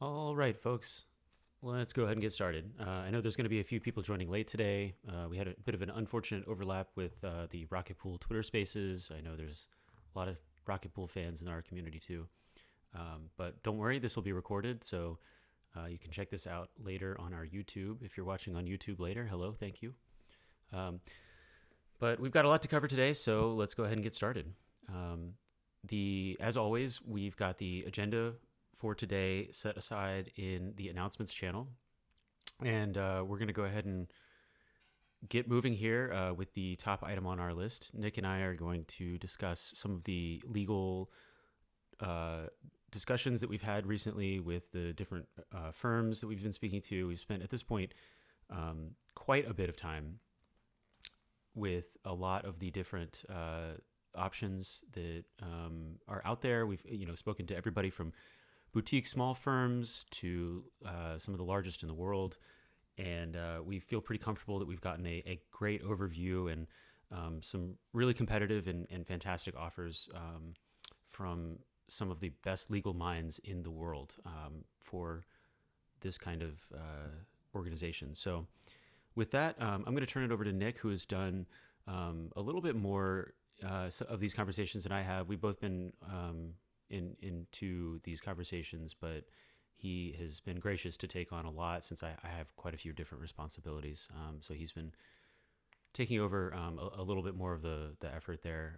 All right, folks, let's go ahead and get started. I know there's going to be a few people joining late today. We had a bit of an unfortunate overlap with the Rocket Pool Twitter Spaces. I know there's a lot of Rocket Pool fans in our community too. But don't worry, this will be recorded, so you can check this out later on our YouTube. If you're watching on YouTube later, hello, thank you. Um, but we've got a lot to cover today, so let's go ahead and get started. Um, as always, we've got the agenda for today set aside in the announcements channel, and we're going to go ahead and get moving here with the top item on our list. Nick and I are going to discuss some of the legal uh, discussions that we've had recently with the different firms that we've been speaking to. We've spent at this point quite a bit of time with a lot of the different options that are out there. We've spoken to everybody from boutique small firms to some of the largest in the world, and we feel pretty comfortable that we've gotten a great overview and some really competitive and fantastic offers from some of the best legal minds in the world for this kind of organization. So with that, I'm going to turn it over to Nick, who has done a little bit more of these conversations than I have. We've both been into these conversations, but he has been gracious to take on a lot since I have quite a few different responsibilities. So he's been taking over a little bit more of the effort there.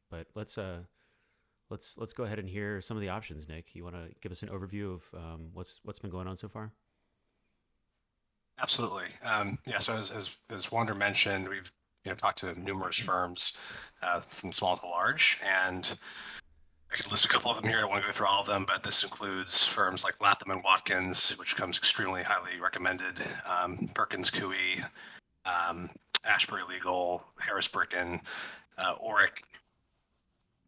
But let's go ahead and hear some of the options. Nick, you want to give us an overview of what's been going on so far? Absolutely. Yeah. So as Wander mentioned, we've talked to numerous firms from small to large, and I could list a couple of them here. I don't want to go through all of them, but this includes firms like Latham and Watkins, which comes extremely highly recommended, Perkins Coie, Ashbury Legal, Harris Bricken, Oric,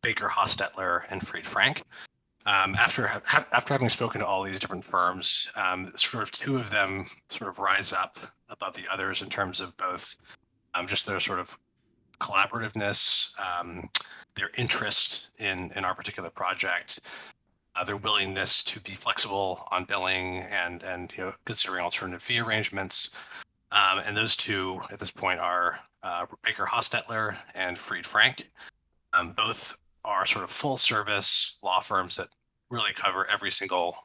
Baker Hostetler, and Fried Frank. After having spoken to all these different firms, sort of two of them sort of rise up above the others in terms of both just their sort of collaborativeness, their interest in our particular project, their willingness to be flexible on billing and considering alternative fee arrangements. And those two at this point are Baker Hostetler and Fried Frank. Both are sort of full service law firms that really cover every single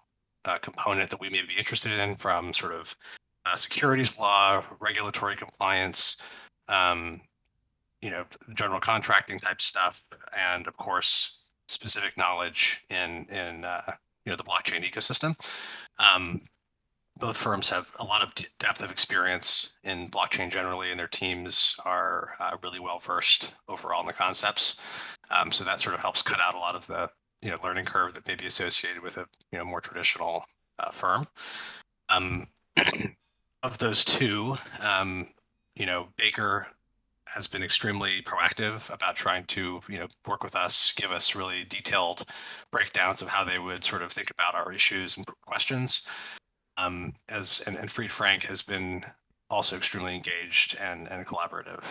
component that we may be interested in, from sort of securities law, regulatory compliance, general contracting type stuff, and of course specific knowledge in the blockchain ecosystem. Both firms have a lot of depth of experience in blockchain generally, and their teams are really well versed overall in the concepts. So that sort of helps cut out a lot of the learning curve that may be associated with a more traditional firm. Of those two, Baker has been extremely proactive about trying to work with us, give us really detailed breakdowns of how they would sort of think about our issues and questions. And Fried Frank has been also extremely engaged and collaborative.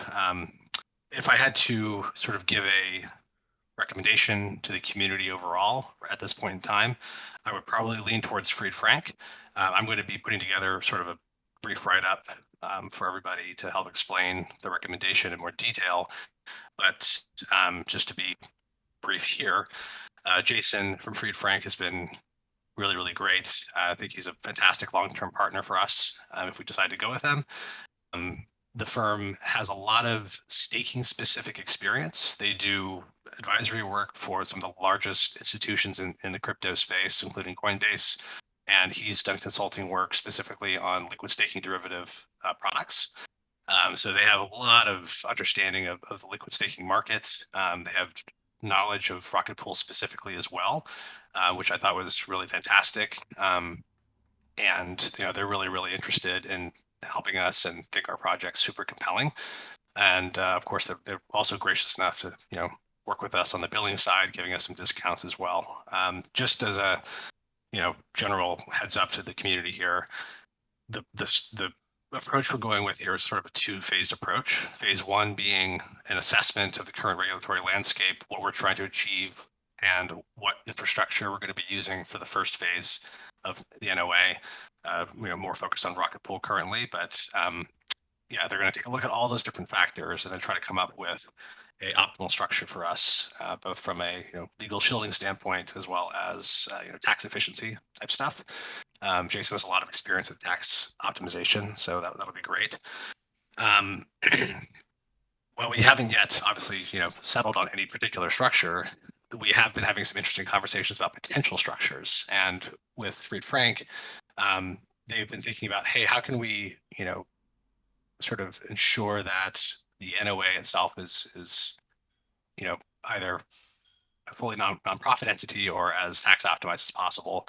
If I had to sort of give a recommendation to the community overall at this point in time, I would probably lean towards Fried Frank. I'm going to be putting together sort of a brief write-up for everybody to help explain the recommendation in more detail. But just to be brief here, Jason from Fried Frank has been really, really great. I think he's a fantastic long-term partner for us if we decide to go with him. The firm has a lot of staking specific experience. They do advisory work for some of the largest institutions in the crypto space, including Coinbase. And he's done consulting work specifically on liquid staking derivative products. So they have a lot of understanding of the liquid staking market. They have knowledge of Rocket Pool specifically as well, which I thought was really fantastic. And they're really, really interested in helping us and think our project's super compelling. And of course, they're also gracious enough to work with us on the billing side, giving us some discounts as well. Just as a general heads up to the community here, the approach we're going with here is sort of a two-phased approach. Phase one being an assessment of the current regulatory landscape, what we're trying to achieve, and what infrastructure we're going to be using for the first phase the NOA, more focused on Rocket Pool currently, but yeah, they're going to take a look at all those different factors and then try to come up with a optimal structure for us, both from a legal shielding standpoint as well as tax efficiency type stuff. Jason has a lot of experience with tax optimization, so that'll be great. Um, well, we haven't yet, obviously, settled on any particular structure. We have been having some interesting conversations about potential structures, and with Fried Frank, they've been thinking about, hey, how can we, sort of ensure that the NOA itself is either a fully nonprofit entity or as tax optimized as possible.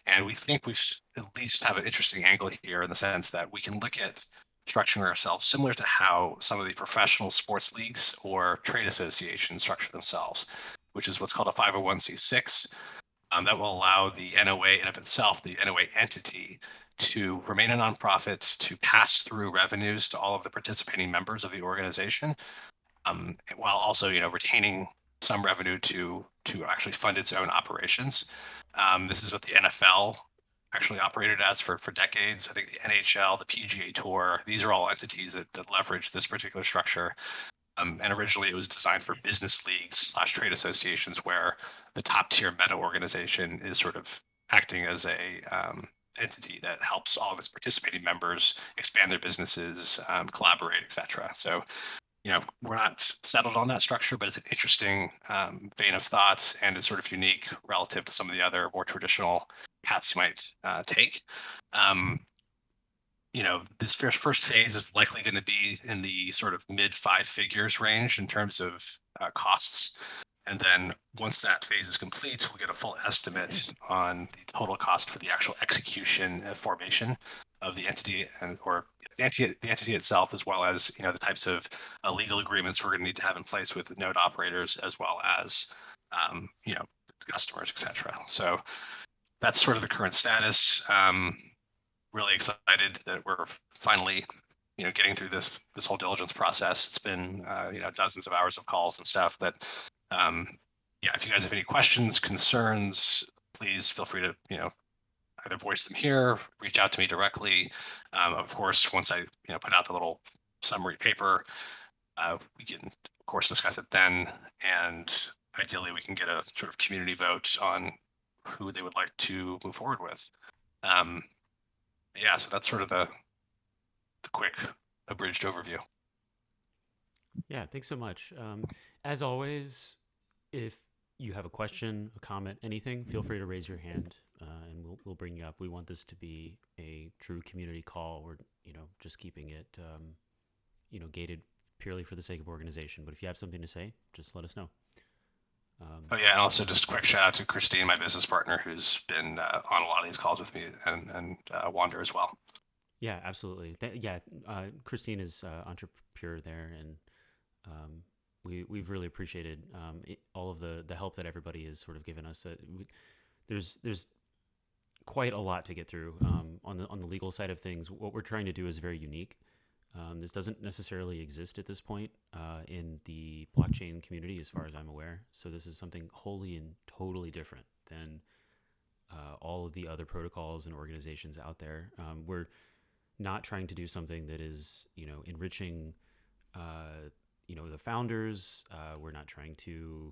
And we think we at least have an interesting angle here in the sense that we can look at structuring ourselves similar to how some of the professional sports leagues or trade associations structure themselves, which is what's called a 501c6. That will allow the NOA in of itself, the NOA entity, to remain a nonprofit, to pass through revenues to all of the participating members of the organization, while also retaining some revenue to actually fund its own operations. This is what the NFL actually operated as for decades. I think the NHL, the PGA Tour, these are all entities that leverage this particular structure. And originally it was designed for business leagues / trade associations where the top tier meta organization is sort of acting as a entity that helps all of its participating members expand their businesses, collaborate, etc. So, we're not settled on that structure, but it's an interesting vein of thought, and it's sort of unique relative to some of the other more traditional paths you might take. This first phase is likely going to be in the sort of mid 5 figures range in terms of costs. And then once that phase is complete, we'll get a full estimate on the total cost for the actual execution and formation of the entity or the entity itself, as well as the types of legal agreements we're going to need to have in place with node operators, as well as customers, etc. So that's sort of the current status. Really excited that we're finally getting through this whole diligence process. It's been dozens of hours of calls and stuff. But if you guys have any questions, concerns, please feel free to either voice them here, reach out to me directly. Of course, once I put out the little summary paper, we can of course discuss it then, and ideally we can get a sort of community vote on who they would like to move forward with. So that's sort of the quick abridged overview. Yeah, thanks so much. As always, if you have a question, a comment, anything, feel free to raise your hand, and we'll bring you up. We want this to be a true community call. We're just keeping it gated purely for the sake of organization. But if you have something to say, just let us know. And also just a quick shout out to Christine, my business partner, who's been on a lot of these calls with me, and Wander as well. Yeah, absolutely. Christine is entrepreneur there, and we've really appreciated all of the help that everybody has sort of given us. There's quite a lot to get through on the legal side of things. What we're trying to do is very unique. This doesn't necessarily exist at this point in the blockchain community, as far as I'm aware. So this is something wholly and totally different than all of the other protocols and organizations out there. We're not trying to do something that is, enriching, the founders. We're not trying to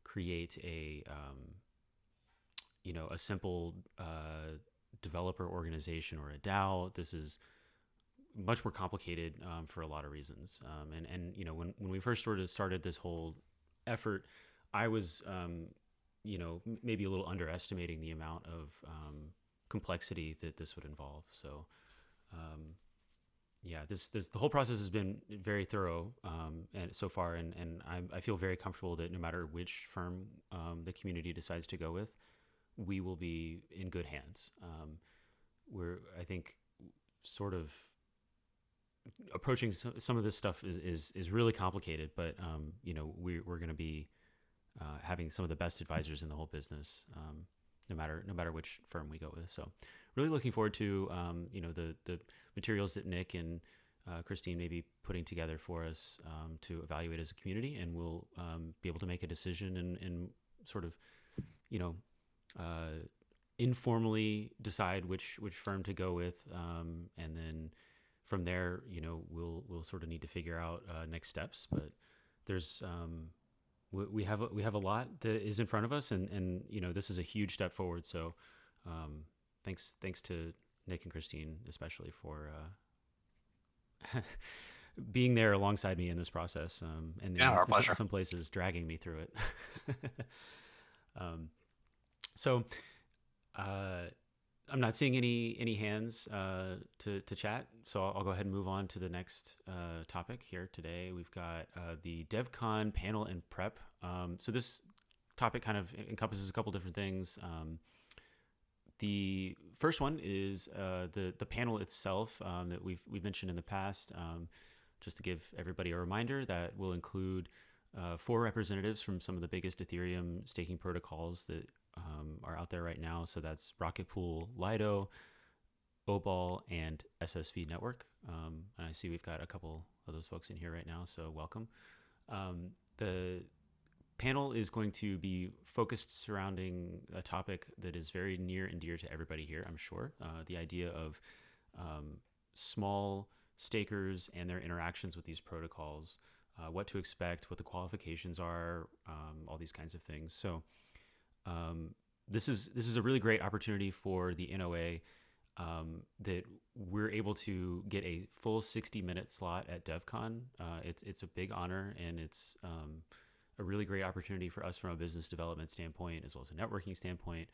create a simple developer organization or a DAO. This is much more complicated for a lot of reasons. And when we first sort of started this whole effort, I was, maybe a little underestimating the amount of complexity that this would involve. So, the whole process has been very thorough and so far, and I feel very comfortable that no matter which firm the community decides to go with, we will be in good hands. I think, sort of approaching some of this stuff is really complicated, but we're going to be having some of the best advisors in the whole business, no matter which firm we go with. So really looking forward to the materials that Nick and Christine may be putting together for us to evaluate as a community, and we'll be able to make a decision and sort of informally decide which firm to go with, and then from there, we'll sort of need to figure out next steps. But there's we have a lot that is in front of us, and this is a huge step forward. So thanks to Nick and Christine especially for being there alongside me in this process, and Yeah, our in pleasure. some places dragging me through it. um, so uh, I'm not seeing any hands to chat, so I'll go ahead and move on to the next topic here today. We've got the DevCon panel and prep. So this topic kind of encompasses a couple different things. The first one is the panel itself that we've mentioned in the past. Just to give everybody a reminder, that will include 4 representatives from some of the biggest Ethereum staking protocols that are out there right now. So that's Rocket Pool, Lido, Obol, and SSV Network. And I see we've got a couple of those folks in here right now, so welcome. The panel is going to be focused surrounding a topic that is very near and dear to everybody here, I'm sure. The idea of small stakers and their interactions with these protocols, what to expect, what the qualifications are, all these kinds of things. So this is a really great opportunity for the NOA, that we're able to get a full 60-minute slot at DevCon. It's a big honor, and it's a really great opportunity for us from a business development standpoint as well as a networking standpoint.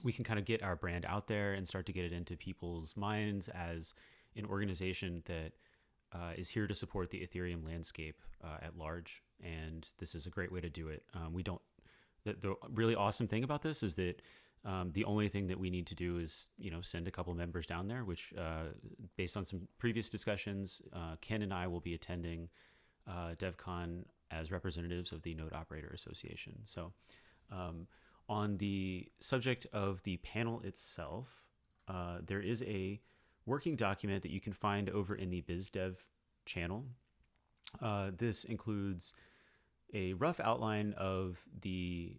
We can kind of get our brand out there and start to get it into people's minds as an organization that is here to support the Ethereum landscape at large. And this is a great way to do it. The really awesome thing about this is that the only thing that we need to do is, send a couple members down there, which based on some previous discussions, Ken and I will be attending DevCon as representatives of the Node Operator Association. So on the subject of the panel itself, there is a working document that you can find over in the BizDev channel. This includes a rough outline of the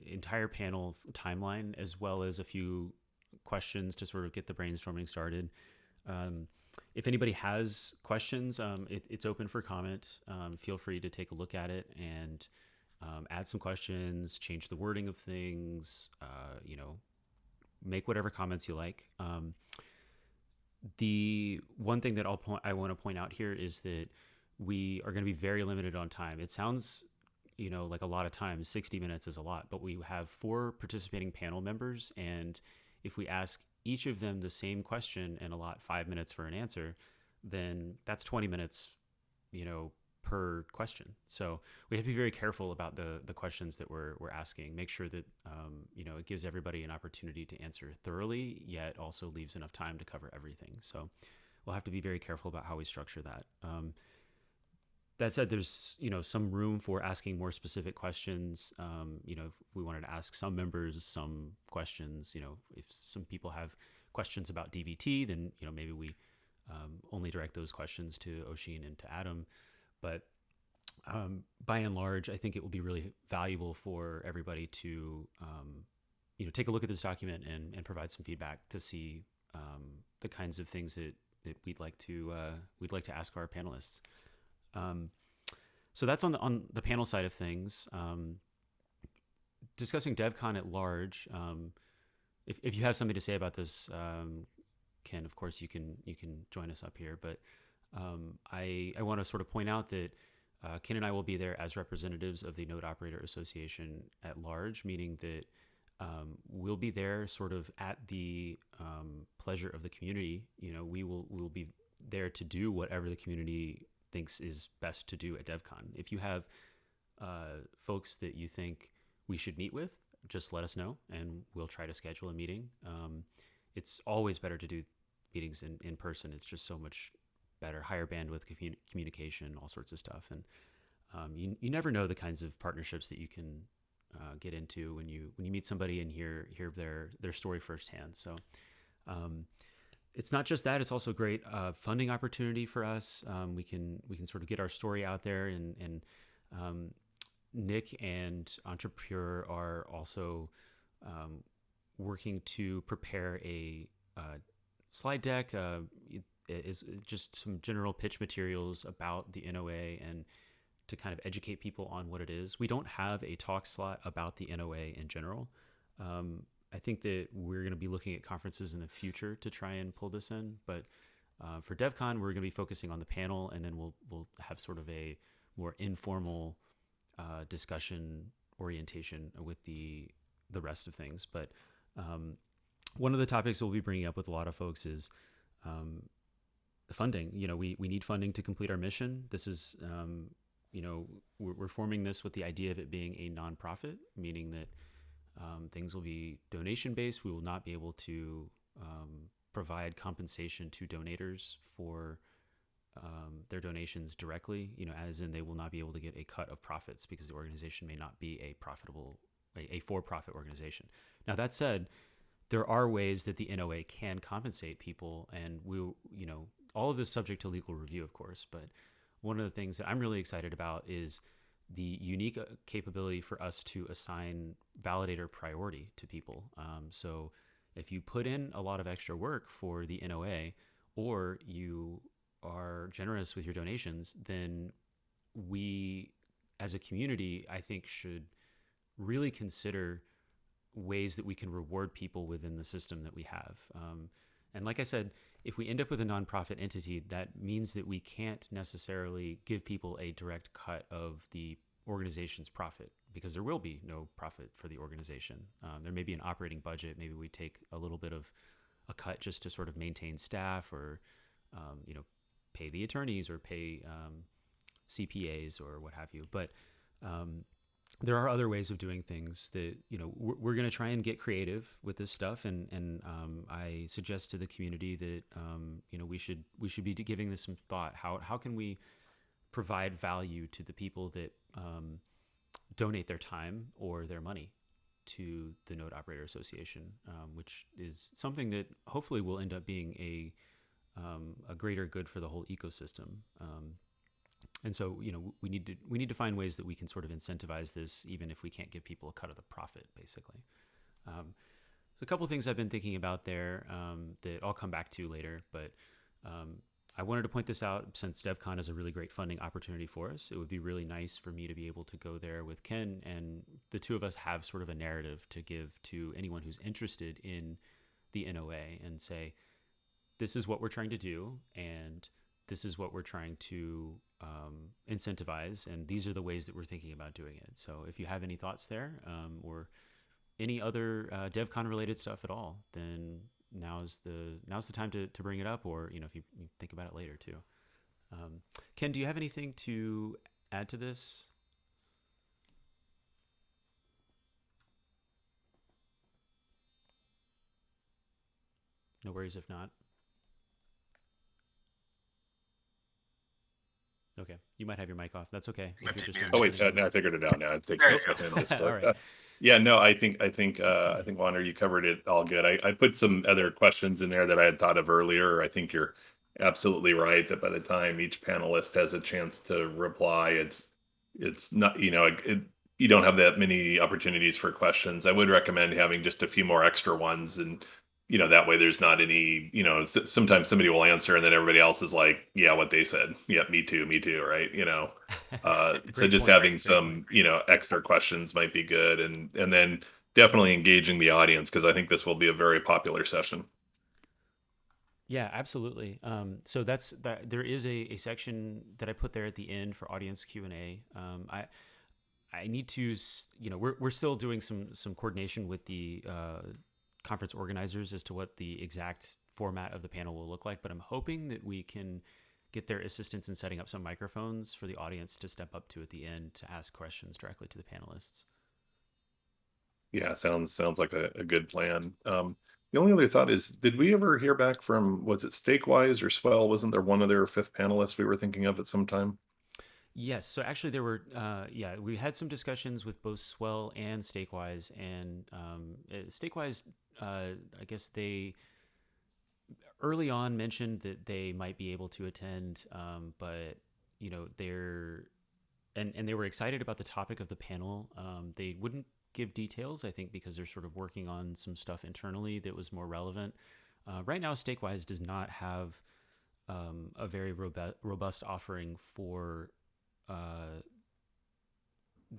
entire panel timeline, as well as a few questions to sort of get the brainstorming started. If anybody has questions, it's open for comment. Feel free to take a look at it and add some questions, change the wording of things, make whatever comments you like. The one thing that I want to point out here is that we are going to be very limited on time. It sounds, like a lot of time. 60 minutes is a lot, but we have 4 participating panel members, and if we ask each of them the same question and allot 5 minutes for an answer, then that's 20 minutes, per question. So we have to be very careful about the questions that we're asking. Make sure that it gives everybody an opportunity to answer thoroughly, yet also leaves enough time to cover everything. So we'll have to be very careful about how we structure that. That said, there's some room for asking more specific questions. If we wanted to ask some members some questions, if some people have questions about DVT, then maybe we only direct those questions to Oshin and to Adam. But by and large, I think it will be really valuable for everybody to take a look at this document and provide some feedback to see the kinds of things that we'd like to ask our panelists. So that's on the panel side of things. Discussing DevCon at large. If you have something to say about this, Ken, of course you can join us up here. But I want to sort of point out that Ken and I will be there as representatives of the Node Operator Association at large, meaning that we'll be there sort of at the pleasure of the community. We will be there to do whatever the community thinks is best to do at DevCon. If you have folks that you think we should meet with, just let us know and we'll try to schedule a meeting. It's always better to do meetings in person. It's just so much better, higher bandwidth communication, all sorts of stuff. And you never know the kinds of partnerships that you can get into when you meet somebody and hear their story firsthand. So it's not just that; it's also a great funding opportunity for us. We can sort of get our story out there, and Nick and Entrepreneur are also um, working to prepare a slide deck. It is just some general pitch materials about the NOA and to kind of educate people on what it is. We don't have a talk slot about the NOA in general. I think that we're going to be looking at conferences in the future to try and pull this in, but for DevCon, we're going to be focusing on the panel, and then we'll have sort of a more informal discussion orientation with the rest of things. But one of the topics we'll be bringing up with a lot of folks is funding. We need funding to complete our mission. This is we're forming this with the idea of it being a nonprofit, meaning that things will be donation based. We will not be able to provide compensation to donators for their donations directly, as in they will not be able to get a cut of profits because the organization may not be a for-profit organization. Now, that said, there are ways that the NOA can compensate people, and all of this subject to legal review, of course, but one of the things that I'm really excited about is the unique capability for us to assign validator priority to people. So if you put in a lot of extra work for the NOA, or you are generous with your donations, then we as a community, I think, should really consider ways that we can reward people within the system that we have. And like I said, if we end up with a nonprofit entity, that means that we can't necessarily give people a direct cut of the organization's profit, because there will be no profit for the organization. There may be an operating budget. Maybe we take a little bit of a cut just to sort of maintain staff, or pay the attorneys, or pay CPAs, or what have you. But there are other ways of doing things that we're going to try and get creative with this stuff, and I suggest to the community that we should be giving this some thought. How can we provide value to the people that donate their time or their money to the Node Operator Association, which is something that hopefully will end up being a greater good for the whole ecosystem. And so, we need to find ways that we can sort of incentivize this, even if we can't give people a cut of the profit, basically. So a couple of things I've been thinking about there that I'll come back to later, but I wanted to point this out since DevCon is a really great funding opportunity for us. It would be really nice for me to be able to go there with Ken, and the two of us have sort of a narrative to give to anyone who's interested in the NOA and say, this is what we're trying to do, and this is what we're trying to incentivize, and these are the ways that we're thinking about doing it. So if you have any thoughts there, or any other DevCon related stuff at all, then now's the time to bring it up, or if you think about it later too. Ken, do you have anything to add to this? No worries if not. Okay, you might have your mic off. That's okay. Might be Just muted. Oh wait, no, I figured it out now. I think There you in go. this All book. right. Yeah, no, I think Wander, you covered it all good. I put some other questions in there that I had thought of earlier. I think you're absolutely right that by the time each panelist has a chance to reply, it's not, you don't have that many opportunities for questions. I would recommend having just a few more extra ones, and that way there's not any, sometimes somebody will answer and then everybody else is like, yeah, what they said. Yeah, me too, right? So Great just point. having Great some, point. extra questions might be good, and then definitely engaging the audience, because I think this will be a very popular session. Yeah, absolutely. So that's that. There is a section that I put there at the end for audience Q&A. I need to, we're still doing some coordination with the conference organizers as to what the exact format of the panel will look like, but I'm hoping that we can get their assistance in setting up some microphones for the audience to step up to at the end to ask questions directly to the panelists. Yeah, sounds like a good plan. The only other thought is, did we ever hear back from, was it Stakewise or Swell? Wasn't there one other fifth panelist we were thinking of at some time? Yes, so actually there were, we had some discussions with both Swell and Stakewise, and Stakewise, I guess they early on mentioned that they might be able to attend, but they're and they were excited about the topic of the panel. They wouldn't give details, I think, because they're sort of working on some stuff internally that was more relevant. Right now, Stakewise does not have a very robust offering for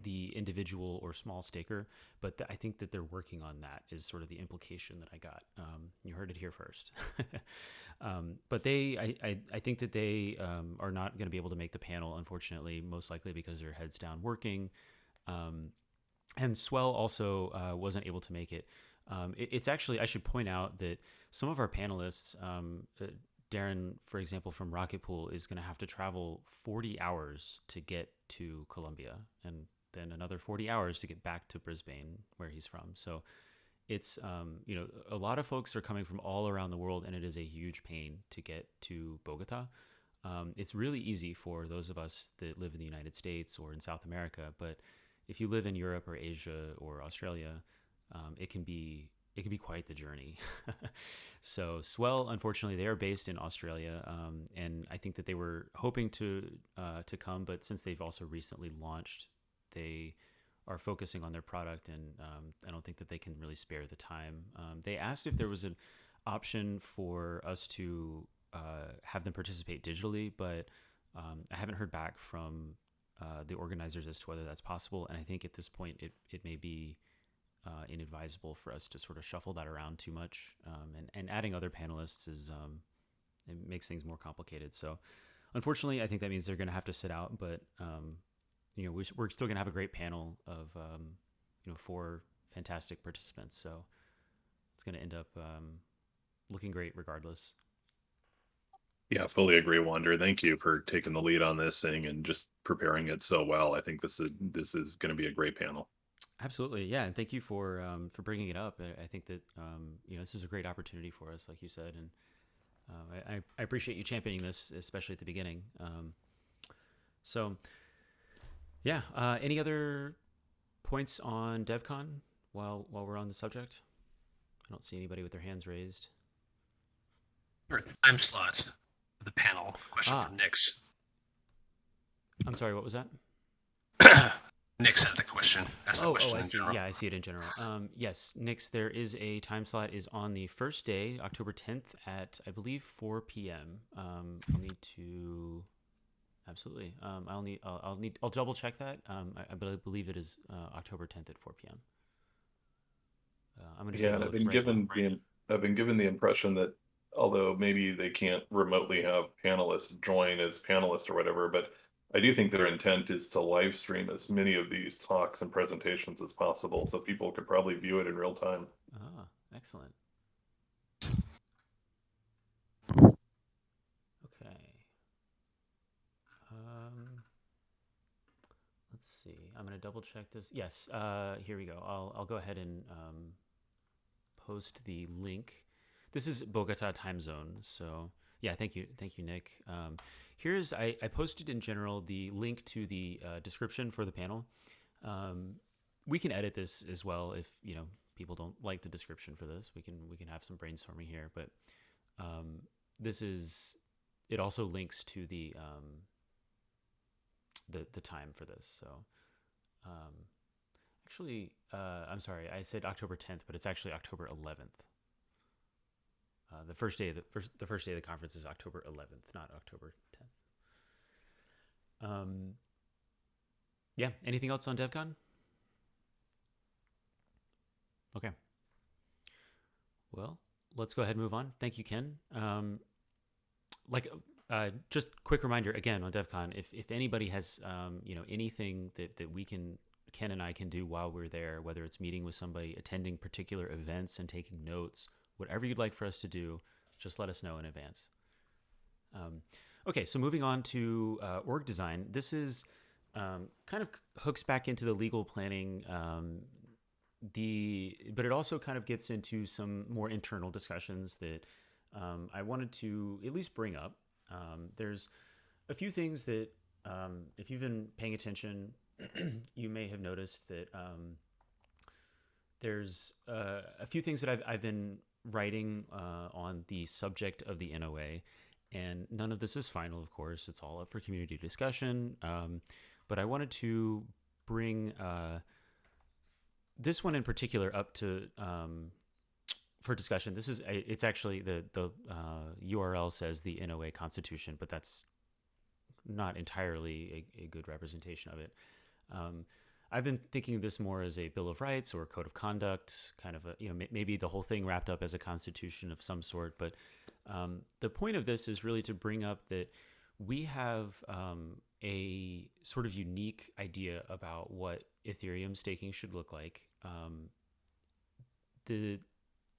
the individual or small staker, but I think that they're working on that is sort of the implication that I got. You heard it here first. But I think that they are not going to be able to make the panel, unfortunately, most likely because they're heads down working. And Swell also wasn't able to make it. It's actually, I should point out that some of our panelists, Darren, for example, from Rocket Pool, is going to have to travel 40 hours to get to Columbia, and then another 40 hours to get back to Brisbane, where he's from. So it's, a lot of folks are coming from all around the world, and it is a huge pain to get to Bogota. It's really easy for those of us that live in the United States or in South America, but if you live in Europe or Asia or Australia, it can be quite the journey. So Swell, unfortunately, they are based in Australia, and I think that they were hoping to come, but since they've also recently launched, they are focusing on their product, and I don't think that they can really spare the time. They asked if there was an option for us to have them participate digitally, but I haven't heard back from the organizers as to whether that's possible, and I think at this point it may be inadvisable for us to sort of shuffle that around too much, and adding other panelists it makes things more complicated. So unfortunately, I think that means they're going to have to sit out, but we're still going to have a great panel of 4 fantastic participants, so it's going to end up looking great regardless. Yeah, fully agree, Wander. Thank you for taking the lead on this thing and just preparing it so well. I think this is going to be a great panel. Absolutely, yeah, and thank you for bringing it up. I think that this is a great opportunity for us, like you said, and I appreciate you championing this, especially at the beginning. So, yeah, any other points on DevCon while we're on the subject? I don't see anybody with their hands raised. Or time slots for the panel. Question from Nix. I'm sorry, what was that? Nix had the question. That's the question I in see. general. Yeah, I see it in general. Yes, Nix, there is a time slot is on the first day, October 10th at, I believe, 4 p.m. I'll need to, absolutely. I'll double check that. I believe it is October 10th at 4 p.m. I'm gonna. Yeah, and I've been given the impression that although maybe they can't remotely have panelists join as panelists or whatever, but I do think their intent is to live stream as many of these talks and presentations as possible, so people could probably view it in real time. Ah, excellent. Okay. Let's see. I'm gonna double check this. Yes. Here we go. I'll go ahead and post the link. This is Bogota time zone, so yeah, thank you, Nick. Here's I posted in general the link to the description for the panel. We can edit this as well if people don't like the description for this. We can have some brainstorming here, but it also links to the time for this. So actually, I'm sorry, I said October 10th, but it's actually October 11th. The first day of the conference is October 11th, not October 10th. Yeah. Anything else on DevCon? Okay. Well, let's go ahead and move on. Thank you, Ken. Just quick reminder again on DevCon, if anybody has anything that Ken and I can do while we're there, whether it's meeting with somebody, attending particular events and taking notes, whatever you'd like for us to do, just let us know in advance. Okay, so moving on to org design. This is kind of hooks back into the legal planning, but it also kind of gets into some more internal discussions that I wanted to at least bring up. There's a few things that, if you've been paying attention, you may have noticed that there's a few things that I've been writing on the subject of the NOA, and none of this is final, of course. It's all up for community discussion, but I wanted to bring this one in particular up to for discussion. This is it's actually the URL says the NOA Constitution, but that's not entirely a good representation of it. Um, I've been thinking of this more as a Bill of Rights or code of conduct, kind of a, maybe the whole thing wrapped up as a constitution of some sort. But the point of this is really to bring up that we have a sort of unique idea about what Ethereum staking should look like.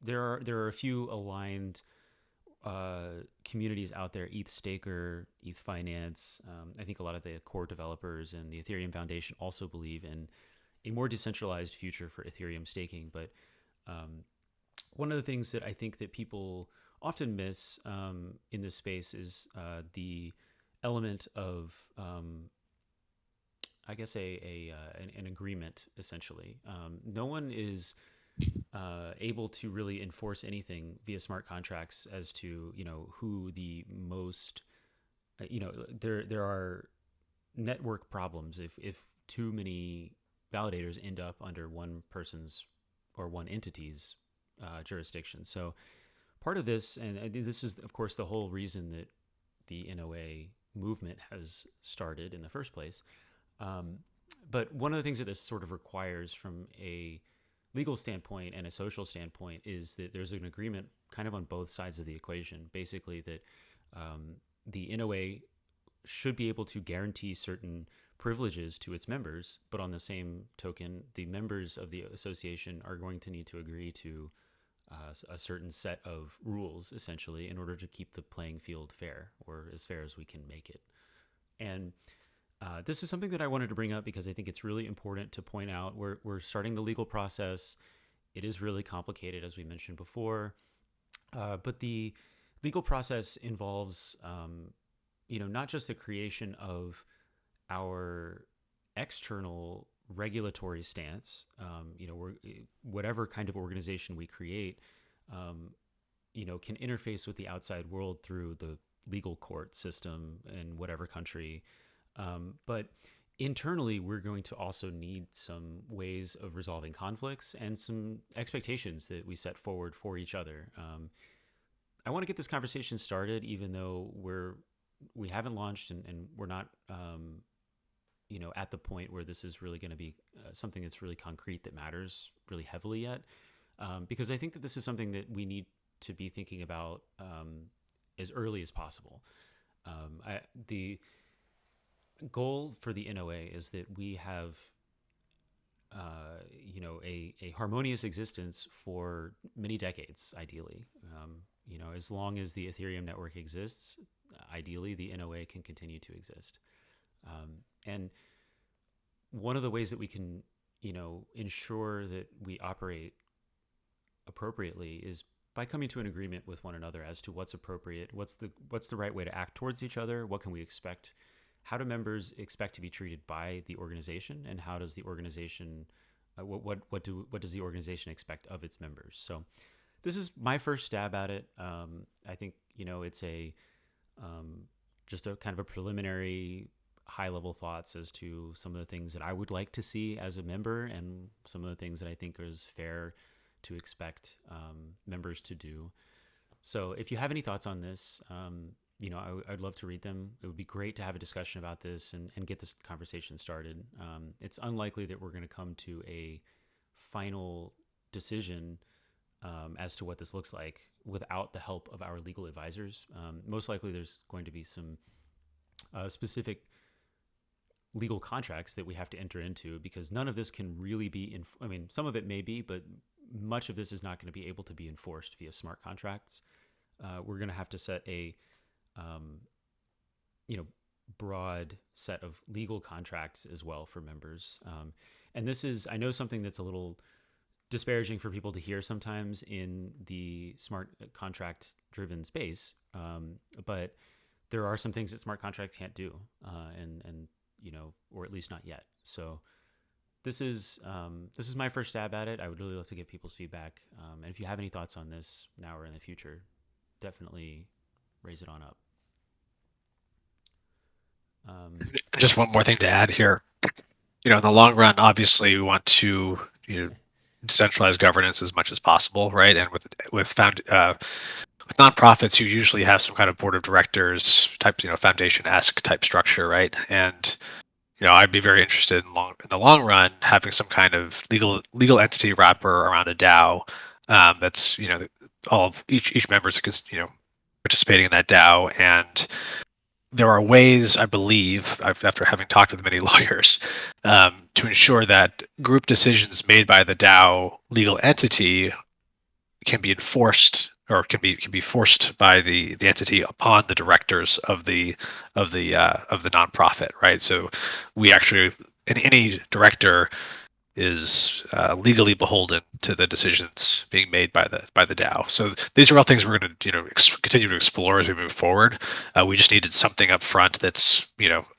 There are a few aligned communities out there: ETH Staker, ETH Finance. I think a lot of the core developers and the Ethereum Foundation also believe in a more decentralized future for Ethereum staking. But one of the things that I think that people often miss in this space is the element of, I guess, an agreement. Essentially, no one is able to really enforce anything via smart contracts as to who the most there are network problems if too many validators end up under one person's or one entity's jurisdiction. So part of this, and this is of course the whole reason that the NOA movement has started in the first place. But one of the things that this sort of requires from a legal standpoint and a social standpoint is that there's an agreement kind of on both sides of the equation. Basically, that the NOA should be able to guarantee certain privileges to its members, but on the same token, the members of the association are going to need to agree to a certain set of rules, essentially, in order to keep the playing field fair, or as fair as we can make it. And this is something that I wanted to bring up because I think it's really important to point out. We're starting the legal process. It is really complicated, as we mentioned before, but the legal process involves, not just the creation of our external regulatory stance. Whatever kind of organization we create, can interface with the outside world through the legal court system in whatever country. But internally, we're going to also need some ways of resolving conflicts and some expectations that we set forward for each other. I want to get this conversation started, even though we haven't launched and we're not, at the point where this is really going to be something that's really concrete that matters really heavily yet. Because I think that this is something that we need to be thinking about as early as possible. The goal for the NOA is that we have, a harmonious existence for many decades, ideally. As long as the Ethereum network exists, ideally the NOA can continue to exist. And one of the ways that we can, ensure that we operate appropriately is by coming to an agreement with one another as to what's appropriate, what's the right way to act towards each other, what can we expect. How do members expect to be treated by the organization, and how does the organization, what does the organization expect of its members? So, this is my first stab at it. I think it's just a kind of a preliminary, high-level thoughts as to some of the things that I would like to see as a member, and some of the things that I think is fair to expect members to do. So, if you have any thoughts on this, I'd love to read them. It would be great to have a discussion about this and get this conversation started. It's unlikely that we're going to come to a final decision as to what this looks like without the help of our legal advisors. Most likely there's going to be some specific legal contracts that we have to enter into, because none of this can really be, some of it may be, but much of this is not going to be able to be enforced via smart contracts. We're going to have to set a broad set of legal contracts as well for members. And this is, I know, something that's a little disparaging for people to hear sometimes in the smart contract driven space. But there are some things that smart contracts can't do, and or at least not yet. So this is my first stab at it. I would really love to get people's feedback. And if you have any thoughts on this now or in the future, definitely raise it on up. Just one more thing to add here. In the long run, obviously we want to, decentralized governance as much as possible, right? And with nonprofits, you usually have some kind of board of directors type, foundation-esque type structure, right? And I'd be very interested in the long run having some kind of legal entity wrapper around a DAO that's all of each member's participating in that DAO, and there are ways, I believe, after having talked with many lawyers, to ensure that group decisions made by the DAO legal entity can be enforced or can be forced by the entity upon the directors of the nonprofit, right? So we actually, any director is legally beholden to the decisions being made by the DAO. So these are all things we're going to continue to explore as we move forward. We just needed something up front that's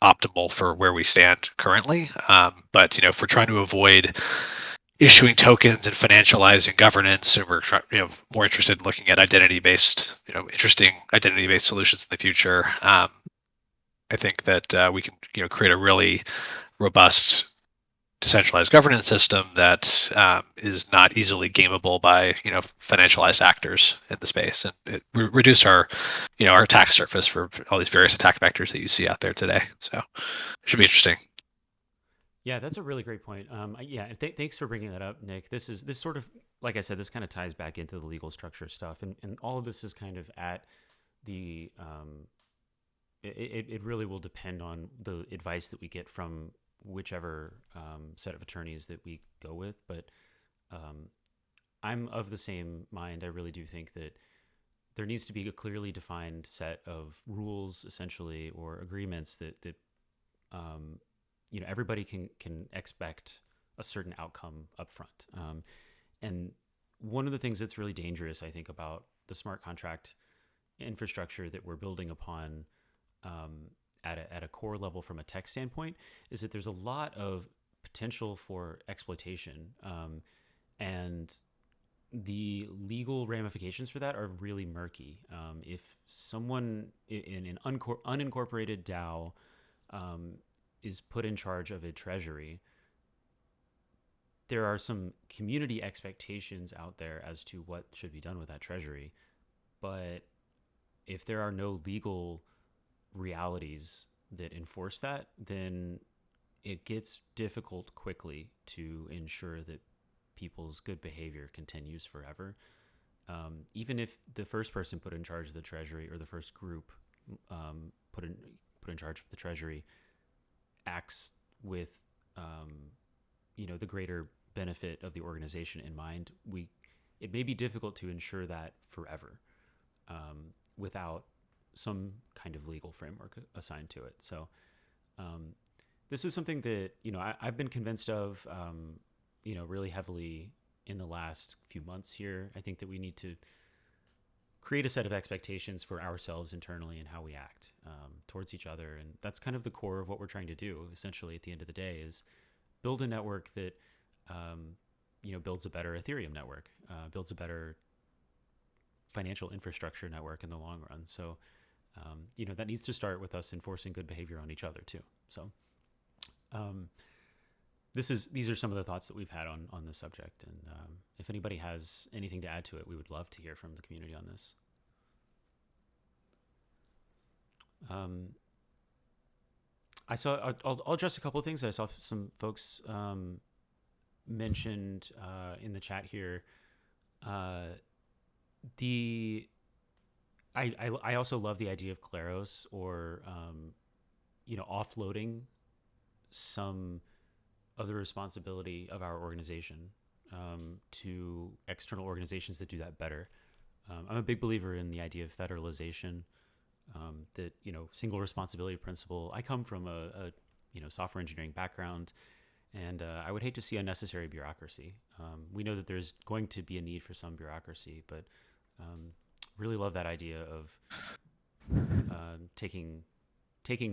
optimal for where we stand currently. But if we're trying to avoid issuing tokens and financializing governance, and we're more interested in looking at interesting identity-based solutions in the future. I think that we can create a really robust decentralized governance system that is not easily gameable by financialized actors in the space, and reduce our our attack surface for all these various attack vectors that you see out there today. So it should be interesting. Yeah, that's a really great point. Yeah, and thanks for bringing that up, Nick. This sort of, like I said, this kind of ties back into the legal structure stuff, and all of this is kind of at the it really will depend on the advice that we get from whichever set of attorneys that we go with. But um, I'm of the same mind. I really do think that there needs to be a clearly defined set of rules, essentially, or agreements that um, everybody can expect a certain outcome up front. And one of the things that's really dangerous, I think, about the smart contract infrastructure that we're building upon at a core level from a tech standpoint is that there's a lot of potential for exploitation, and the legal ramifications for that are really murky. If someone in an unincorporated DAO um, is put in charge of a treasury, there are some community expectations out there as to what should be done with that treasury. But if there are no legal realities that enforce that, then it gets difficult quickly to ensure that people's good behavior continues forever. Even if the first person put in charge of the treasury, or the first group put in charge of the treasury, acts with the greater benefit of the organization in mind, it may be difficult to ensure that forever without some kind of legal framework assigned to it. So this is something that I've been convinced of really heavily in the last few months here. I think that we need to create a set of expectations for ourselves internally and how we act towards each other, and that's kind of the core of what we're trying to do. Essentially, at the end of the day, is build a network that builds a better Ethereum network, builds a better financial infrastructure network in the long run. So that needs to start with us enforcing good behavior on each other too. So these are some of the thoughts that we've had on this subject, and if anybody has anything to add to it, we would love to hear from the community on this. I saw. I'll address a couple of things. I saw some folks mentioned in the chat here. The I also love the idea of Claros, or offloading some of the responsibility of our organization to external organizations that do that better. I'm a big believer in the idea of federalization, that single responsibility principle. I come from a software engineering background, and I would hate to see unnecessary bureaucracy. We know that there's going to be a need for some bureaucracy, but really love that idea of taking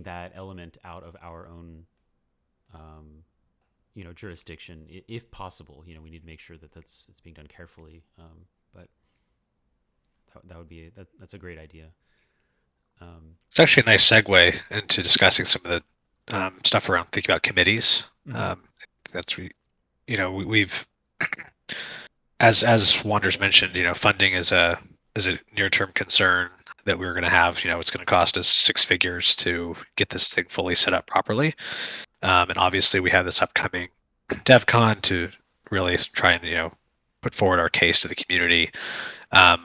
that element out of our own jurisdiction, if possible. We need to make sure that it's being done carefully. But that would be that's a great idea. It's actually a nice segue into discussing some of the stuff around thinking about committees. Mm-hmm. That's we've as Wanders mentioned, funding is a near-term concern that we're going to have. It's going to cost us 6 figures to get this thing fully set up properly. And obviously we have this upcoming DevCon to really try and, put forward our case to the community. And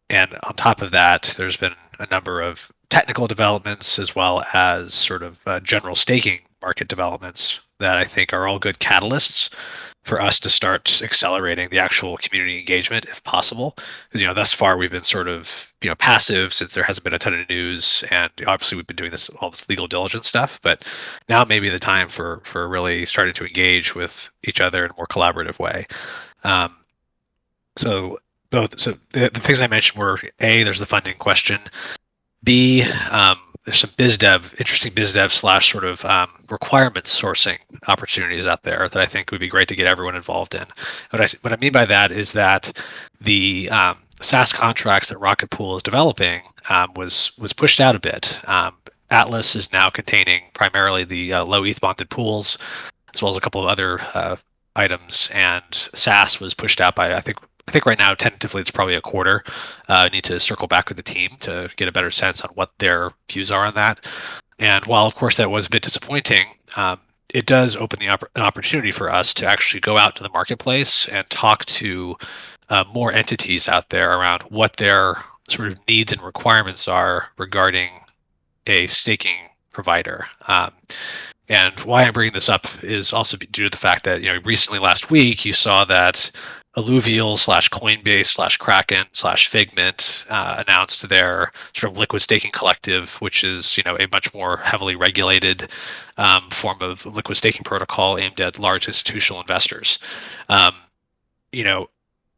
on top of that, there's been a number of technical developments as well as sort of general staking market developments that I think are all good catalysts for us to start accelerating the actual community engagement if possible. Because thus far we've been sort of passive since there hasn't been a ton of news, and obviously we've been doing all this legal diligence stuff. But now maybe the time for really starting to engage with each other in a more collaborative way. So the things I mentioned were A, there's the funding question. B, there's some interesting biz dev / sort of requirements sourcing opportunities out there that I think would be great to get everyone involved in. What I mean by that is that the SaaS contracts that Rocket Pool is developing was pushed out a bit. Atlas is now containing primarily the low ETH bonded pools, as well as a couple of other items, and SaaS was pushed out by I think right now tentatively it's probably a quarter. I need to circle back with the team to get a better sense on what their views are on that. And while of course that was a bit disappointing, it does open an opportunity for us to actually go out to the marketplace and talk to more entities out there around what their sort of needs and requirements are regarding a staking provider. And why I'm bringing this up is also due to the fact that recently last week you saw that Alluvial / Coinbase / Kraken / Figment announced their sort of liquid staking collective, which is a much more heavily regulated form of liquid staking protocol aimed at large institutional investors.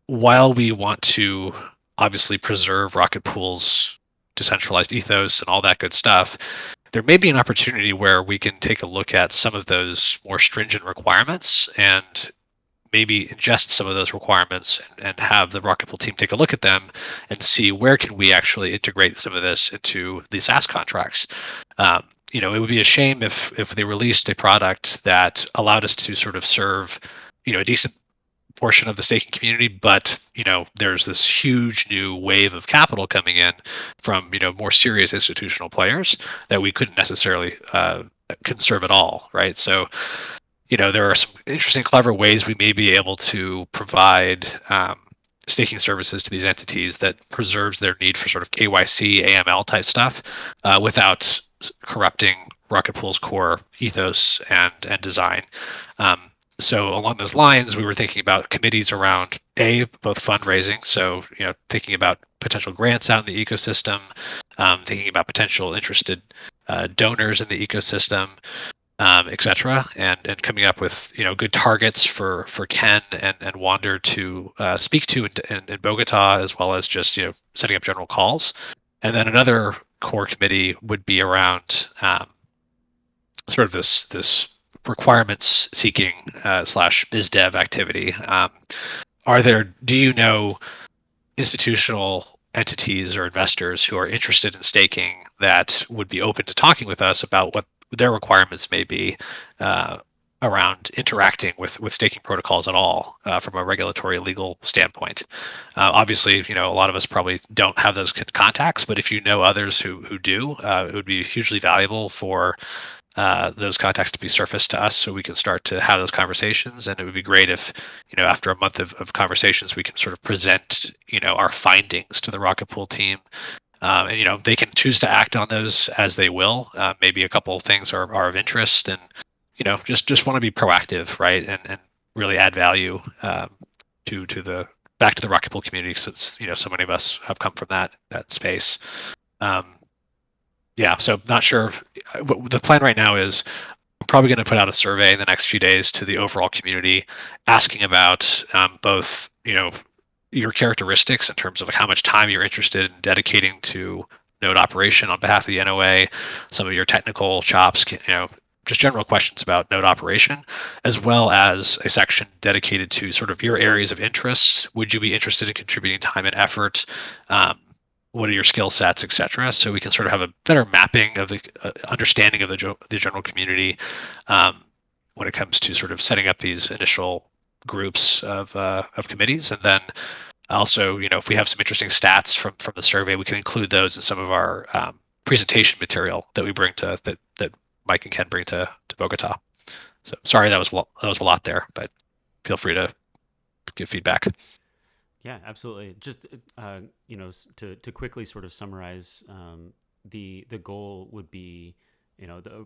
While we want to obviously preserve Rocket Pool's decentralized ethos and all that good stuff, there may be an opportunity where we can take a look at some of those more stringent requirements and maybe ingest some of those requirements and have the Rocket Pool team take a look at them and see where can we actually integrate some of this into the SaaS contracts. It would be a shame if they released a product that allowed us to sort of serve a decent portion of the staking community, but there's this huge new wave of capital coming in from more serious institutional players that we couldn't necessarily conserve at all, right? So there are some interesting, clever ways we may be able to provide staking services to these entities that preserves their need for sort of KYC, AML type stuff without corrupting Rocket Pool's core ethos and design. So along those lines, we were thinking about committees around both fundraising, so thinking about potential grants out in the ecosystem, thinking about potential interested donors in the ecosystem, etc., and coming up with good targets for Ken and Wander to speak to in Bogota, as well as just setting up general calls. And then another core committee would be around sort of this requirements seeking / biz dev activity. Do you know institutional entities or investors who are interested in staking that would be open to talking with us about what their requirements may be around interacting with staking protocols at all from a regulatory legal standpoint? Obviously, a lot of us probably don't have those contacts, but if you know others who do, it would be hugely valuable for those contacts to be surfaced to us so we can start to have those conversations. And it would be great if after a month of conversations we can sort of present our findings to the Rocket Pool team, and they can choose to act on those as they will. Maybe a couple of things are of interest, and just want to be proactive, right, and really add value to the back to the Rocket Pool community, since so many of us have come from that space. Yeah, so not sure. The plan right now is I'm probably going to put out a survey in the next few days to the overall community, asking about both your characteristics in terms of how much time you're interested in dedicating to node operation on behalf of the NOA, some of your technical chops, just general questions about node operation, as well as a section dedicated to sort of your areas of interest. Would you be interested in contributing time and effort? What are your skill sets, etc., so we can sort of have a better mapping of the understanding of the general community when it comes to sort of setting up these initial groups of committees, and then also, if we have some interesting stats from the survey, we can include those in some of our presentation material that we bring to that Mike and Ken bring to Bogota. So sorry that was a lot there, but feel free to give feedback. Yeah, absolutely. Just to quickly sort of summarize, the goal would be,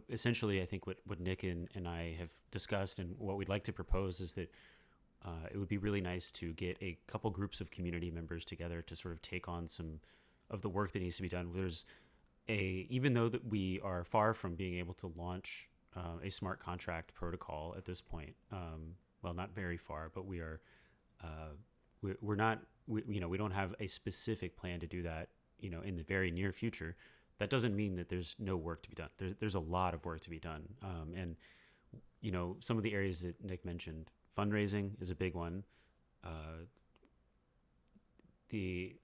essentially, I think what Nick and I have discussed and what we'd like to propose is that it would be really nice to get a couple groups of community members together to sort of take on some of the work that needs to be done. Even though that we are far from being able to launch a smart contract protocol at this point, well, not very far, but we are. We're not, we don't have a specific plan to do that, in the very near future. That doesn't mean that there's no work to be done. There's a lot of work to be done. And, some of the areas that Nick mentioned, fundraising is a big one. The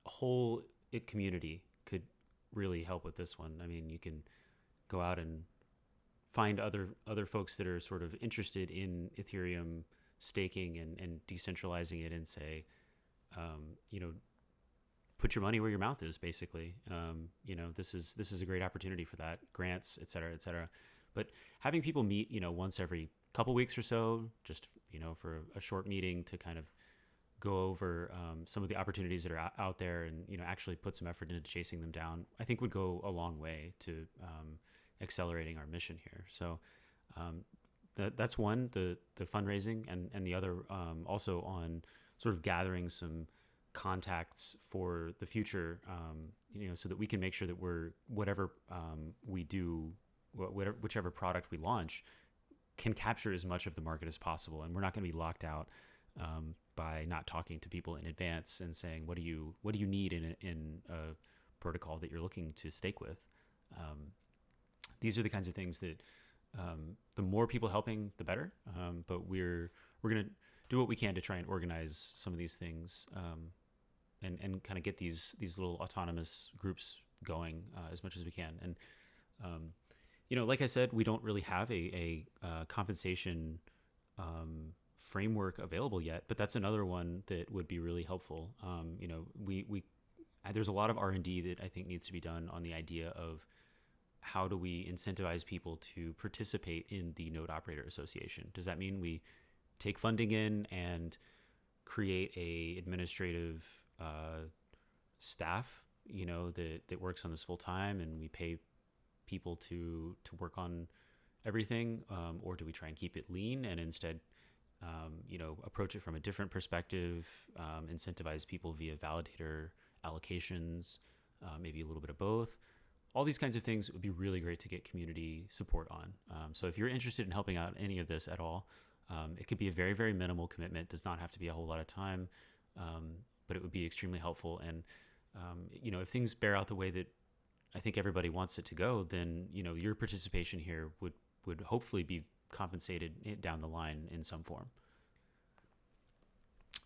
whole community could really help with this one. I mean, you can go out and find other folks that are sort of interested in Ethereum staking and decentralizing it, and say, put your money where your mouth is, basically. This is a great opportunity for that, grants, et cetera, et cetera. But having people meet, once every couple weeks or so, just, for a short meeting to kind of go over some of the opportunities that are out there, and, actually put some effort into chasing them down, I think would go a long way to accelerating our mission here. So that's one, the fundraising, and the other also on sort of gathering some contacts for the future, so that we can make sure that whatever we do, whichever product we launch, can capture as much of the market as possible, and we're not going to be locked out by not talking to people in advance and saying, what do you need in a protocol that you're looking to stake with. These are the kinds of things that the more people helping, the better. But we're going to do what we can to try and organize some of these things, and kind of get these little autonomous groups going as much as we can. And like I said, we don't really have a compensation framework available yet, but that's another one that would be really helpful. We there's a lot of R&D that I think needs to be done on the idea of how do we incentivize people to participate in the Node Operator Association. Does that mean we take funding in and create a administrative staff, that works on this full time, and we pay people to work on everything, or do we try and keep it lean and instead approach it from a different perspective, incentivize people via validator allocations, maybe a little bit of both? All these kinds of things would be really great to get community support on. So if you're interested in helping out any of this at all, it could be a very, very minimal commitment. It does not have to be a whole lot of time, but it would be extremely helpful. And if things bear out the way that I think everybody wants it to go, then your participation here would hopefully be compensated down the line in some form.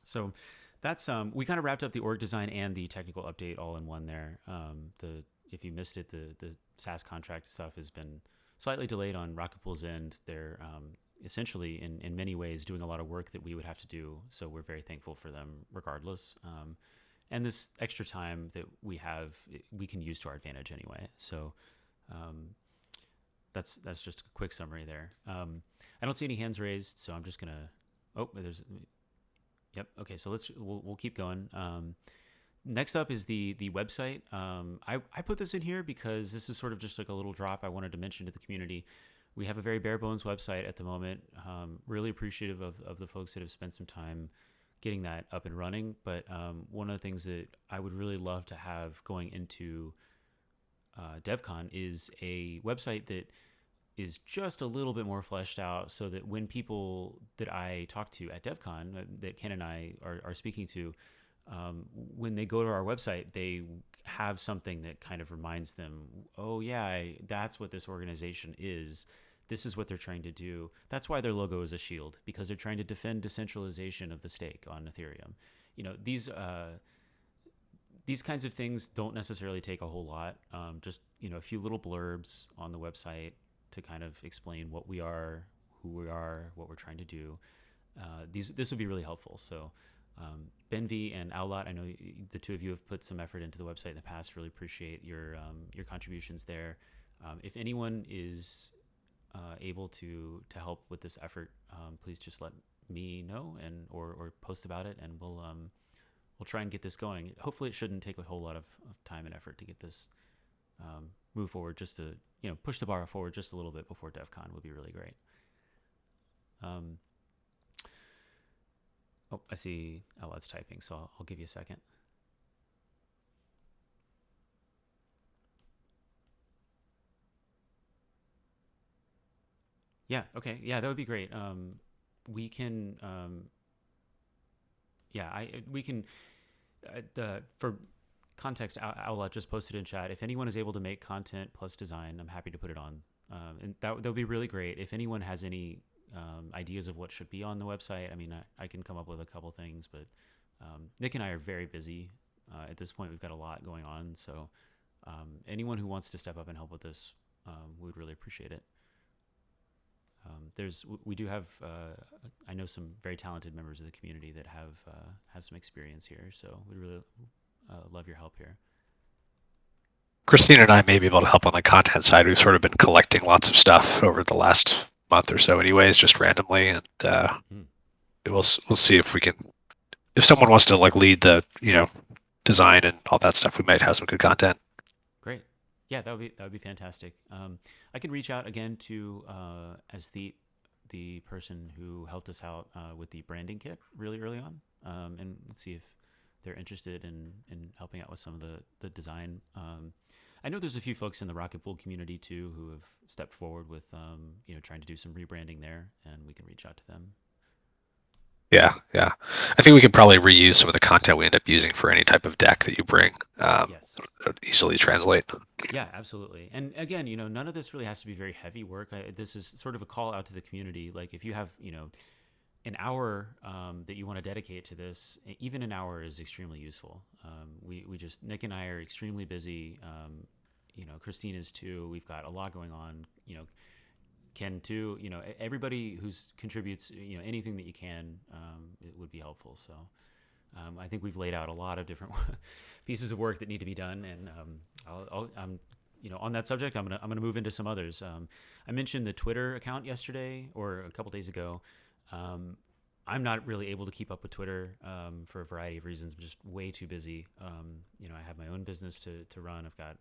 So that's we kind of wrapped up the org design and the technical update all in one there. If you missed it, the SaaS contract stuff has been slightly delayed on Rocket Pool's end. They're essentially in many ways doing a lot of work that we would have to do, so we're very thankful for them regardless. And this extra time that we have, we can use to our advantage anyway. So that's just a quick summary there. I don't see any hands raised, so I'm just gonna. Oh, Yep. Okay, so we'll keep going. Next up is the website. I put this in here because this is sort of just like a little drop I wanted to mention to the community. We have a very bare bones website at the moment. Really appreciative of the folks that have spent some time getting that up and running. But one of the things that I would really love to have going into DevCon is a website that is just a little bit more fleshed out, so that when people that I talk to at DevCon, that Ken and I are speaking to, when they go to our website, they have something that kind of reminds them, oh yeah, that's what this organization is. This is what they're trying to do. That's why their logo is a shield, because they're trying to defend decentralization of the stake on Ethereum. These kinds of things don't necessarily take a whole lot. Just a few little blurbs on the website to kind of explain what we are, who we are, what we're trying to do. this would be really helpful. So Ben V and Owlot, I know the two of you have put some effort into the website in the past. Really appreciate your contributions there. If anyone is able to help with this effort, please just let me know and or post about it, and we'll try and get this going. Hopefully, it shouldn't take a whole lot of time and effort to get this move forward. Just to push the bar forward just a little bit before DEF CON would be really great. Oh, I see Owlot's typing, so I'll give you a second. Yeah. Okay. Yeah, that would be great. We can. We can. For context, Owlot just posted in chat. If anyone is able to make content plus design, I'm happy to put it on. And that would be really great. If anyone has any ideas of what should be on the website, I mean, I can come up with a couple things, but Nick and I are very busy at this point. We've got a lot going on, so anyone who wants to step up and help with this, we would really appreciate it. We do have I know some very talented members of the community that have some experience here, so we'd really love your help here. Christine and I may be able to help on the content side. We've sort of been collecting lots of stuff over the last month or so, anyways, just randomly, and we'll see if we can. If someone wants to lead the design and all that stuff, we might have some good content. Great. Yeah, that would be fantastic. I can reach out again to as the person who helped us out with the branding kit really early on, and let's see if they're interested in helping out with some of the design. I know there's a few folks in the Rocket Pool community too who have stepped forward with trying to do some rebranding there, and we can reach out to them. Yeah. I think we could probably reuse some of the content we end up using for any type of deck that you bring. Yes. Easily translate. Yeah, absolutely. And again, none of this really has to be very heavy work. This is sort of a call out to the community. Like if you have, an hour that you want to dedicate to this, even an hour is extremely useful. Nick and I are extremely busy. Christine is too. We've got a lot going on. Ken too. Everybody who contributes, anything that you can, it would be helpful. So I think we've laid out a lot of different pieces of work that need to be done, and on that subject, I'm gonna move into some others. I mentioned the Twitter account yesterday or a couple days ago. I'm not really able to keep up with Twitter for a variety of reasons. I'm just way too busy. I have my own business to run. I've got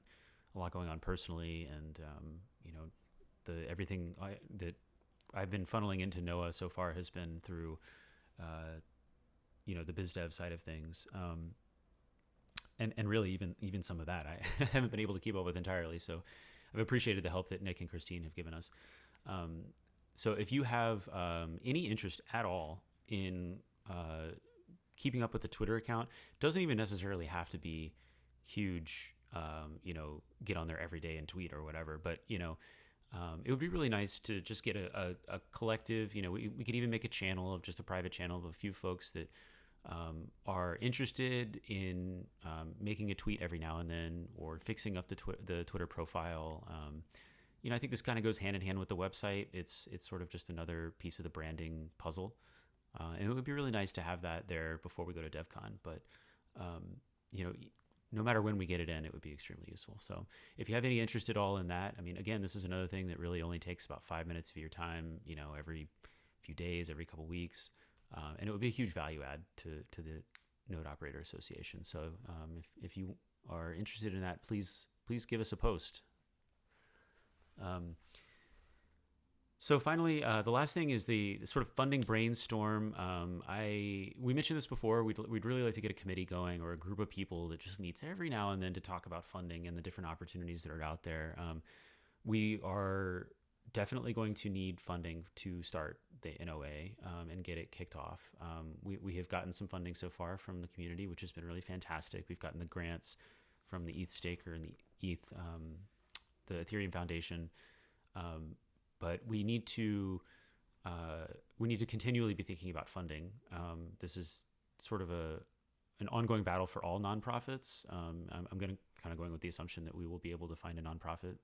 a lot going on personally, and everything that I've been funneling into NOAA so far has been through the biz dev side of things, and really even some of that I haven't been able to keep up with entirely. So I've appreciated the help that Nick and Christine have given us. So if you have any interest at all in keeping up with the Twitter account, doesn't even necessarily have to be huge, get on there every day and tweet or whatever, but it would be really nice to just get a collective, we could even make a channel of just a private channel of a few folks that are interested in making a tweet every now and then, or fixing up the Twitter profile. I think this kind of goes hand in hand with the website. It's sort of just another piece of the branding puzzle. And it would be really nice to have that there before we go to DEF CON. But, no matter when we get it in, it would be extremely useful. So if you have any interest at all in that, I mean, again, this is another thing that really only takes about 5 minutes of your time, every few days, every couple weeks. And it would be a huge value add to the Node Operator Association. So if you are interested in that, please give us a post. So finally, the last thing is the sort of funding brainstorm. We mentioned this before. We'd really like to get a committee going, or a group of people that just meets every now and then to talk about funding and the different opportunities that are out there. We are definitely going to need funding to start the NOA and get it kicked off. We have gotten some funding so far from the community, which has been really fantastic. We've gotten the grants from the ETH Staker and the the Ethereum Foundation. But we need to continually be thinking about funding. This is sort of an ongoing battle for all nonprofits. I'm going to kind of going with the assumption that we will be able to find a nonprofit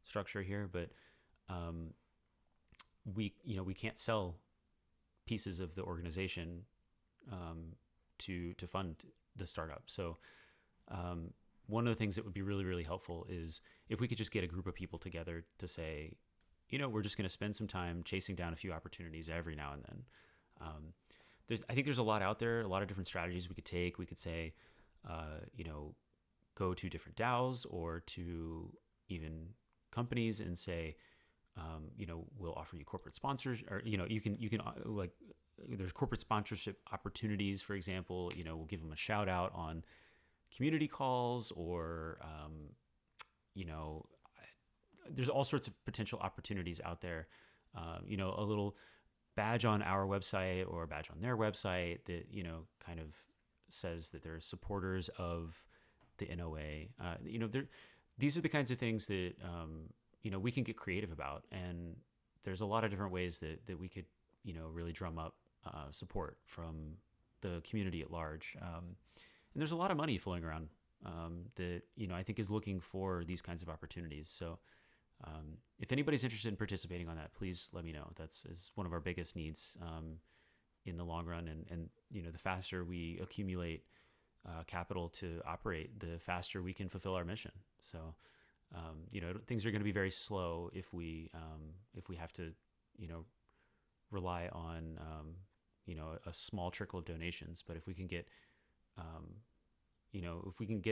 structure here, but we can't sell pieces of the organization to fund the startup. So one of the things that would be really, really helpful is if we could just get a group of people together to say, we're just going to spend some time chasing down a few opportunities every now and then. I think there's a lot out there, a lot of different strategies we could take. We could say, go to different DAOs or to even companies and say, we'll offer you corporate sponsors, or you can like there's corporate sponsorship opportunities. For example, we'll give them a shout out on community calls, or there's all sorts of potential opportunities out there. A little badge on our website or a badge on their website that kind of says that they're supporters of the NOA. These are the kinds of things that we can get creative about, and there's a lot of different ways that we could really drum up support from the community at large. And there's a lot of money flowing around that I think is looking for these kinds of opportunities. So if anybody's interested in participating on that, please let me know. That's is one of our biggest needs in the long run. And the faster we accumulate capital to operate, the faster we can fulfill our mission. So things are going to be very slow if we have to rely on a small trickle of donations. But if we can get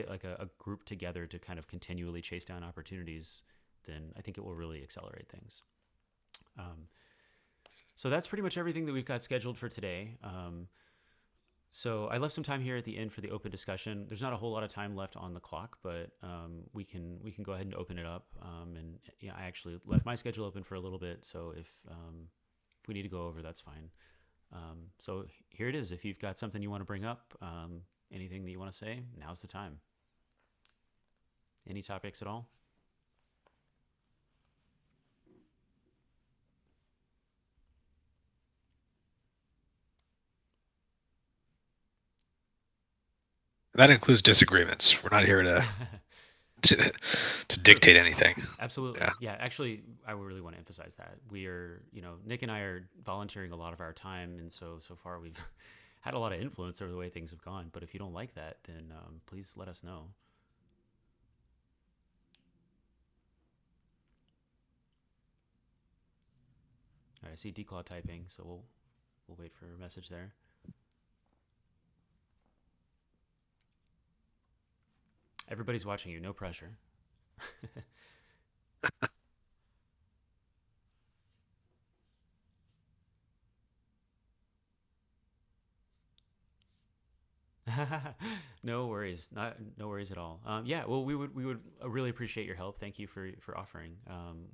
like a group together to kind of continually chase down opportunities, then I think it will really accelerate things. So that's pretty much everything that we've got scheduled for today. So I left some time here at the end for the open discussion. There's not a whole lot of time left on the clock, but we can go ahead and open it up. And I actually left my schedule open for a little bit, so if we need to go over, that's fine. So here it is. If you've got something you want to bring up, anything that you want to say, now's the time. Any topics at all? That includes disagreements. We're not here to dictate anything. Absolutely. Yeah. Actually, I really want to emphasize that we are, Nick and I are volunteering a lot of our time. And so far we've had a lot of influence over the way things have gone. But if you don't like that, then please let us know. All right, I see Declaw typing, so we'll wait for a message there. Everybody's watching you, no pressure. No worries, no worries at all. Yeah, well, we would really appreciate your help. Thank you for offering.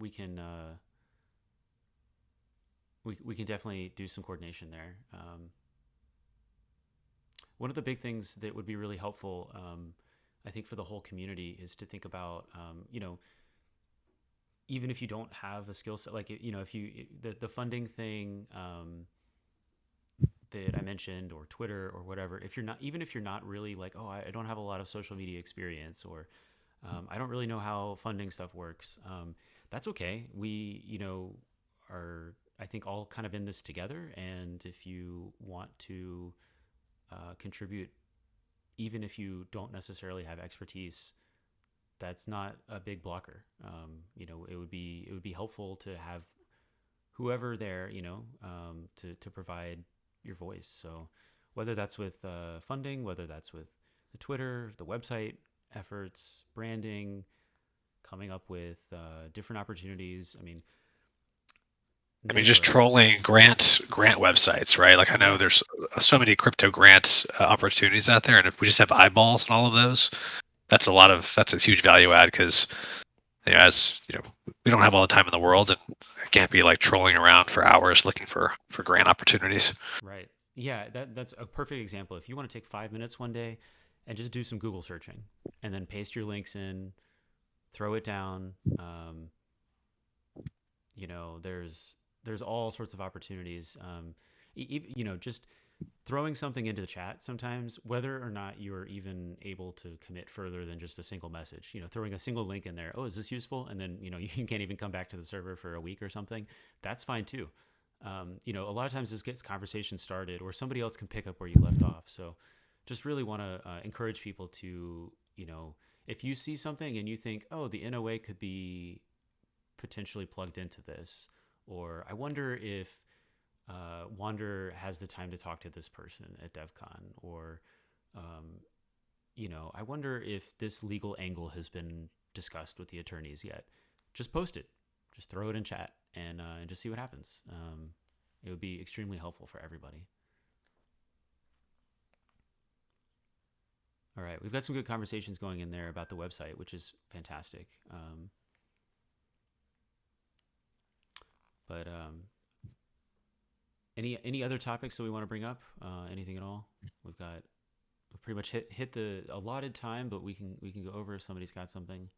We can definitely do some coordination there. One of the big things that would be really helpful, I think, for the whole community is to think about, even if you don't have a skill set, like, if the funding thing that I mentioned, or Twitter or whatever, if you're not really like, oh, I don't have a lot of social media experience, or I don't really know how funding stuff works, that's okay. We, are, I think, all kind of in this together. And if you want to contribute, even if you don't necessarily have expertise, that's not a big blocker. It would be helpful to have whoever there, to provide your voice. So whether that's with funding, whether that's with the Twitter, the website efforts, branding, coming up with different opportunities. I mean, just trolling grant websites, right? Like, I know there's so many crypto grant opportunities out there, and if we just have eyeballs on all of those, that's a huge value add, because as we don't have all the time in the world, and I can't be like trolling around for hours looking for grant opportunities. Right. Yeah, that's a perfect example. If you want to take 5 minutes one day and just do some Google searching, and then paste your links in, throw it down, there's all sorts of opportunities. Just throwing something into the chat sometimes, whether or not you're even able to commit further than just a single message, throwing a single link in there. Oh, is this useful? And then, you can't even come back to the server for a week or something. That's fine too. You know, a lot of times this gets conversation started, or somebody else can pick up where you left off. So, just really want to encourage people to, you know, if you see something and you think, oh, the NOA could be potentially plugged into this, or I wonder if Wander has the time to talk to this person at DevCon, or um, you know, I wonder if this legal angle has been discussed with the attorneys yet. Just post it, just throw it in chat, and just see what happens. It would be extremely helpful for everybody. All right, we've got some good conversations going in there about the website, which is fantastic. But any other topics that we want to bring up? Anything at all? We've pretty much hit the allotted time, but we can go over if somebody's got something.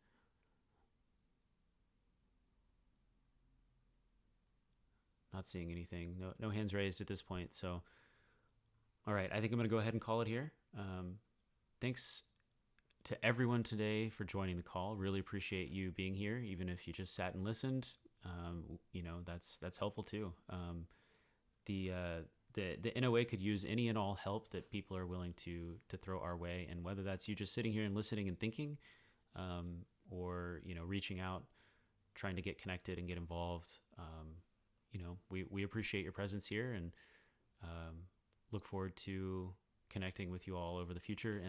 Not seeing anything. No hands raised at this point. So, all right, I think I'm going to go ahead and call it here. Thanks to everyone today for joining the call. Really appreciate you being here, even if you just sat and listened. You know, that's helpful too. The NOA could use any and all help that people are willing to throw our way, and whether that's you just sitting here and listening and thinking, or you know, reaching out, trying to get connected and get involved. You know, we appreciate your presence here, and look forward to connecting with you all over the future.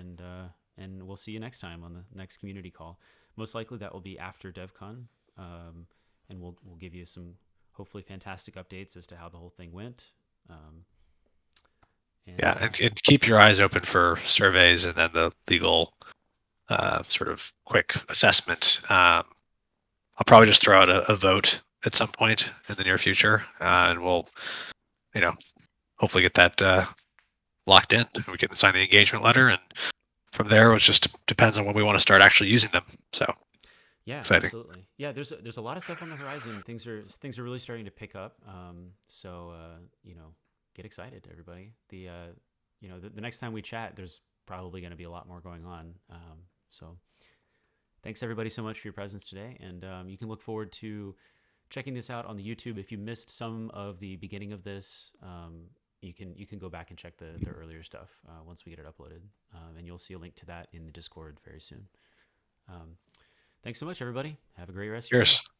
And we'll see you next time on the next community call. Most likely that will be after DevCon, and we'll give you some hopefully fantastic updates as to how the whole thing went. And keep your eyes open for surveys and then the legal sort of quick assessment. I'll probably just throw out a vote at some point in the near future, and we'll, you know, hopefully get that locked in. We can sign the engagement letter, and from there, it just depends on when we want to start actually using them. So yeah, exciting. Absolutely. Yeah, there's a lot of stuff on the horizon. Things are really starting to pick up. So you know, get excited, everybody. You know, the next time we chat, there's probably going to be a lot more going on. So thanks everybody so much for your presence today, and you can look forward to checking this out on the YouTube. If you missed some of the beginning of this, you can go back and check the earlier stuff once we get it uploaded, and you'll see a link to that in the Discord very soon. Thanks so much, everybody. Have a great rest of your day. Cheers.